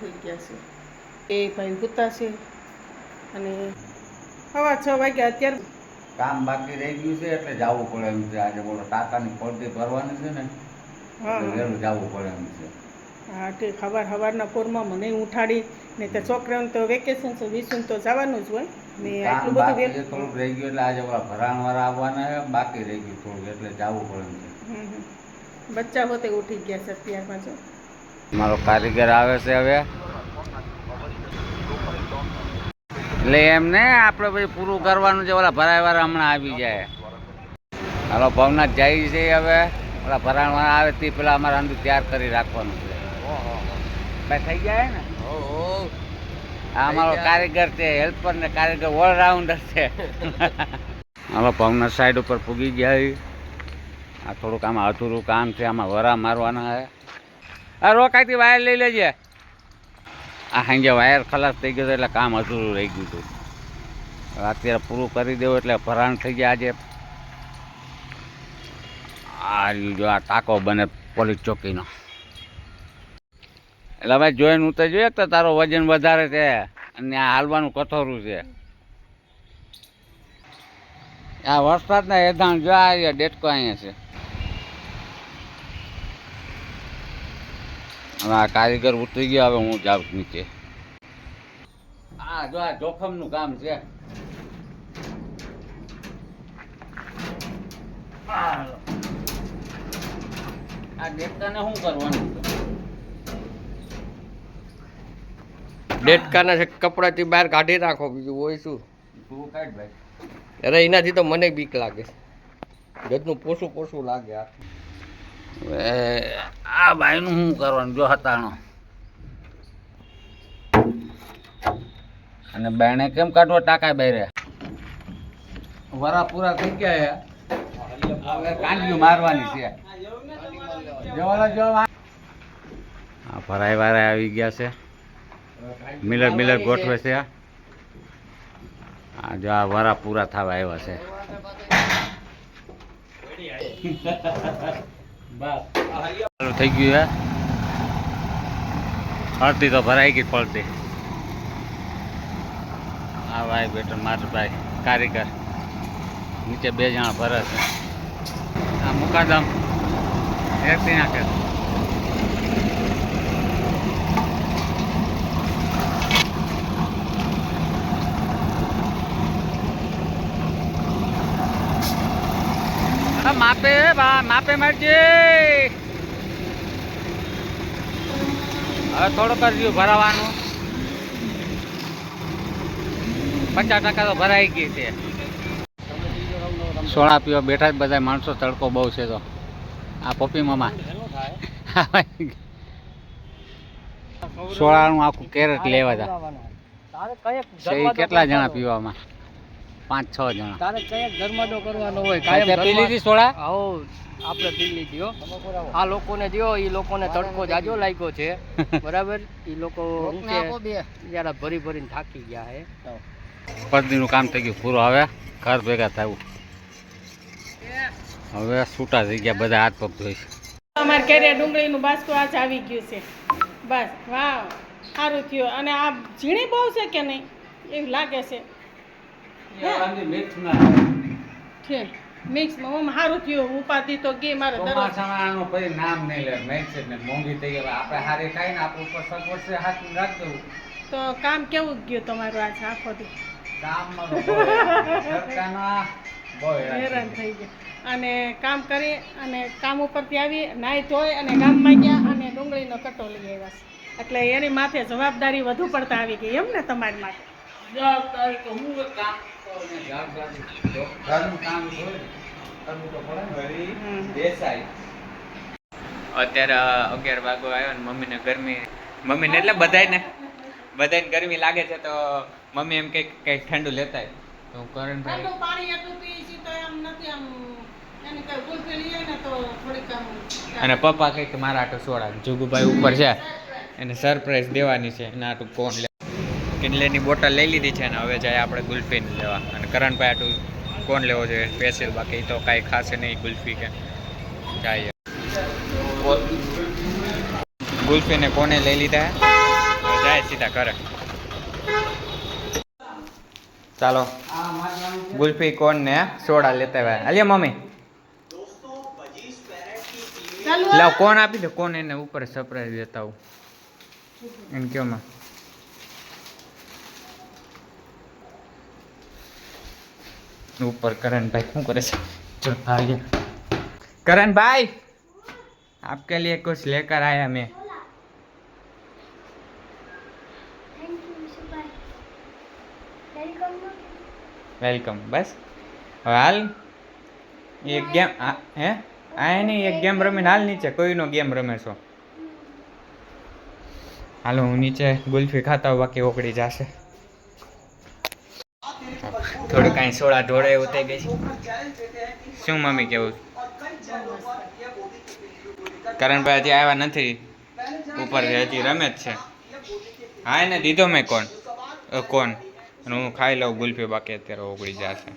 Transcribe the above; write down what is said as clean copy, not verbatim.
થઈ ગયા છે. એ ભાઈ હુતા છે અને 6:15 વાગ્યા. અત્યારે કામ બાકી રહી ગયું છે એટલે જવું પડે એમ છે. આજે બોલો ટાંકાની પડતી ભરવાની છે ને, એટલે વહેલું જવું પડે એમ છે. હા, તે સવારના પોરમાં મને ઉઠાડી ને તે છોકરાઓને તો વેકેશન છે, વિસુન તો જવાનું જ હોય ને. આટલું બધું થોડુંક રહી ગયું એટલે આજે ઓલા ભરાણવાળા આવવાના બાકી રહી ગયું થોડુંક એટલે જવું પડે એમ છે. બચ્ચા હોતે ઉઠી ગયા છે અત્યારમાં. જો મારો કારીગર આવે છે હવે, એટલે એમને આપણે પછી પૂરું કરવાનું છે. ઓલા ભરાયવાળા હમણાં આવી જાય. હાલો ભવનાથ જાય છે હવે. ઓલા ભરાણવાળા આવે તે પેલા અમારે અંદર તૈયાર કરી રાખવાનું છે. ભાઈ થઈ ગયા ને. આ અમારો કારીગર છે, હેલ્પર ને કારીગર ઓલરાઉન્ડર છે. હાલો ભવનાથ સાઈડ ઉપર પૂગી ગયા. આ થોડુંક આમાં અધૂરું કામ છે, આમાં વરા મારવાના છે. આ રોકાઈથી વાયર લઈ લેજે. આ સાંજે વાયર ખલાસ થઈ ગયો એટલે કામ અધૂરું રહી ગયું હતું. અત્યારે પૂરું કરી દેવું એટલે ભરાણ થઈ ગયા. આજે આ જો આ ટાંકો બને પોલીસ ચોકીનો. એટલે ભાઈ જોઈને હું તો જોઈએ તો તારો વજન વધારે છે અને આ હાલવાનું કઠોરું છે. આ વરસાદના એધાણ જો આ ડેટકો અહીંયા છે. હવે આ કારીગર ઉતરી ગયો. હવે હું જાઉં નીચે. હા જો આ જોખમનું કામ છે. આ ડેટકાને શું કરવાનું? ડેટકાના છે કપડાથી બહાર કાઢી રાખો, બીજું હોય શું? તું કાઢ ભાઈ. અરે એનાથી તો મને બીક લાગે. ગજનું પોસું લાગે. આ ભાઈનું શું કરવાનું? જો હતાણો અને બેને કેમ કાઢવો? ટાંકા બેરે વરા પૂરા થઈ ગયા. હવે કાંડીઓ મારવાની છે. હા, ભરાઈ વારા આવી ગયા છે. મિલર ગોઠવે છે. આ જો આ વરા પૂરા થવા આવ્યા છે. ચાલુ થઈ ગયું હે. અડધી તો ભરાઈ ગઈ પડતી. આ ભાઈ બેટા મારા ભાઈ કારીગર નીચે 2 જણા ભરે છે. આ મુકાદમ એકથી નાખે. માપે મારજે. હવે થોડું કરજો ભરાવાનું. 50% તો ભરાઈ ગઈ છે. સોડા પીવા બેઠા જ બધા માણસો. તડકો બહુ છે તો આ પપ્પી મામા સોડાનું આખું કેરેટ લેવા હતા. કેટલા જણા પીવામાં? 5-6 જણા. તારે કયા ધર્મનો કરવાનો હોય? કાયમ પી લીધી સોડા? આવો આપણે પી લીધી હો. આ લોકોને દો, એ લોકોને તડકો જાજો લાગ્યો છે. બરાબર. એ લોકો જરા ભરીને થાકી ગયા હે. પરદીનું કામ થઈ ગયું પૂરું. હવે ઘર ભેગા થવું. હવે છૂટા થઈ ગયા બધા. હાથ પગ ધોઈશ. અમારે ઘરે ડુંગળીનું બાસકું આજ આવી ગયું છે. બસ વાહ, સારું થયું. અને આ ઝીણી બહુ છે કે નહીં એવું લાગે છે. મિક્સમાં સારું થયું. ઉપાધિ તો ગઈ મારે. નામ નહીં લે. મોંઘી થઈ ગઈ. આપણે હારી થાય ને આપણું ઉપર સગવડ હાથ રાખ દેવું. તો કામ કેવું ગયું તમારું આજ આખો દી? હેરાન થઈ ગયા. અને કામ કરી અને કામ ઉપરથી આવી નાહી ધોઈ અને ગામમાં ગયા અને ડુંગળીનો કટો લઈ આવ્યા છે. એટલે એની માથે જવાબદારી વધુ પડતા આવી ગઈ એમ ને તમારી માથે? જવાબદારી તો હું કામ અત્યારે 11 વાગો આવ્યો ને મમ્મીને ગરમી. મમ્મીને એટલે બધાને ગરમી લાગે છે તો મમ્મી એમ કંઈક ઠંડુ લેતા તો કરણભાઈ પાણી એટલું પી છે તો એમ નથી. આમ એને કઈ ગુલ્ફી લઈએ ને તો થોડીક આમ. અને પપ્પા કંઈક મારા આટો સોડા. જુગુભાઈ ઉપર છે એને સરપ્રાઈઝ દેવાની છે. એના આટું કોણ લે કિનલેની બોટલ લઈ લીધી છે ને હવે જાય આપણે ગુલ્ફીને લેવા. અને કરણભાઈ આટું કોણ લેવો જોઈએ સ્પેશિયલ. બાકી તો કાંઈ ખાસ નહીં ગુલ્ફી કે જાય. ગુલ્ફીને કોને લઈ લીધા જાય સીધા ઘરે. ચાલો ગુલ્ફી કોન ને સોડા લેતા આવ્યા. અલ્યા મમ્મી ચાલુ લાવ કોન આપી દો. કોન એને ઉપર સરપ્રાઈઝ દેતા હું એમ કયો માં. ऊपर करण भाई શું કરે છે? જો आ गया करण भाई, आपके लिए कुछ लेकर आया मैं. वेलकम. बस હવે હાલ એક ગેમ હે આ નહીં એક ગેમ રમીને હાલ નીચે. કોઈનો ગેમ રમે છો? હાલો હું નીચે ગુલ્ફી ખાતા હું, બાકી ઓગળી જશે. થોડું કાંઈ સોડા ઢોળે એવું થઈ ગઈ છે. શું મમ્મી કેવું? કરણભાઈ હજી આવ્યા નથી ઉપર, હજી રમે જ છે. હા એને દીધો મેં કોણ અને હું ખાઈ લઉં ગુલ્ફી, બાકી અત્યારે ઓગળી જશે.